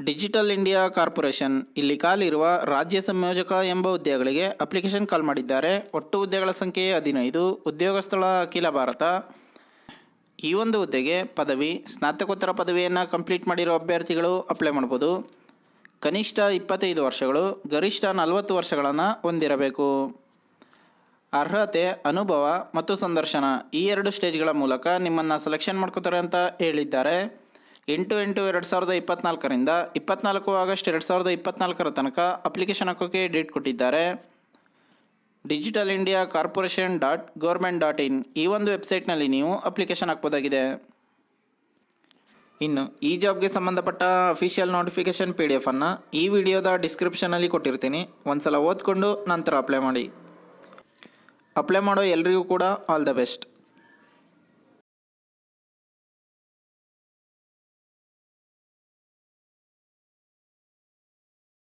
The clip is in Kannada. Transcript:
ಡಿಜಿಟಲ್ ಇಂಡಿಯಾ ಕಾರ್ಪೊರೇಷನ್ ಇಲ್ಲಿ ಕಾಲಿರುವ ರಾಜ್ಯ ಸಂಯೋಜಕ ಎಂಬ ಹುದ್ದೆಗಳಿಗೆ ಅಪ್ಲಿಕೇಶನ್ ಕಾಲ್ ಮಾಡಿದ್ದಾರೆ. ಒಟ್ಟು ಹುದ್ದೆಗಳ ಸಂಖ್ಯೆ 15. ಉದ್ಯೋಗ ಸ್ಥಳ ಅಖಿಲ ಭಾರತ. ಈ ಒಂದು ಹುದ್ದೆಗೆ ಪದವಿ, ಸ್ನಾತಕೋತ್ತರ ಪದವಿಯನ್ನು ಕಂಪ್ಲೀಟ್ ಮಾಡಿರೋ ಅಭ್ಯರ್ಥಿಗಳು ಅಪ್ಲೈ ಮಾಡ್ಬೋದು. ಕನಿಷ್ಠ 25 ವರ್ಷಗಳು, ಗರಿಷ್ಠ 40 ವರ್ಷಗಳನ್ನು ಹೊಂದಿರಬೇಕು. ಅರ್ಹತೆ, ಅನುಭವ ಮತ್ತು ಸಂದರ್ಶನ ಈ 2 ಸ್ಟೇಜ್ಗಳ ಮೂಲಕ ನಿಮ್ಮನ್ನು ಸೆಲೆಕ್ಷನ್ ಮಾಡ್ಕೋತಾರೆ ಅಂತ ಹೇಳಿದ್ದಾರೆ. 8/8/2024 24 ಆಗಸ್ಟ್ 2024 ತನಕ ಅಪ್ಲಿಕೇಶನ್ ಹಾಕೋಕ್ಕೆ ಡೇಟ್ ಕೊಟ್ಟಿದ್ದಾರೆ. ಡಿಜಿಟಲ್ ಇಂಡಿಯಾ ಕಾರ್ಪೊರೇಷನ್.ಗೌರ್ಮೆಂಟ್.in ಈ ಒಂದು ವೆಬ್ಸೈಟ್ನಲ್ಲಿ ನೀವು ಅಪ್ಲಿಕೇಶನ್ ಹಾಕ್ಬೋದಾಗಿದೆ. ಇನ್ನು ಈ ಜಾಬ್ಗೆ ಸಂಬಂಧಪಟ್ಟ ಅಫಿಷಿಯಲ್ ನೋಟಿಫಿಕೇಶನ್ PDF ಅನ್ನು ಈ ವಿಡಿಯೋದ ಡಿಸ್ಕ್ರಿಪ್ಷನಲ್ಲಿ ಕೊಟ್ಟಿರ್ತೀನಿ. ಒಂದ್ಸಲ ಓದ್ಕೊಂಡು ನಂತರ ಅಪ್ಲೈ ಮಾಡಿ. ಅಪ್ಲೈ ಮಾಡೋ ಎಲ್ರಿಗೂ ಕೂಡ ಆಲ್ ದ ಬೆಸ್ಟ್.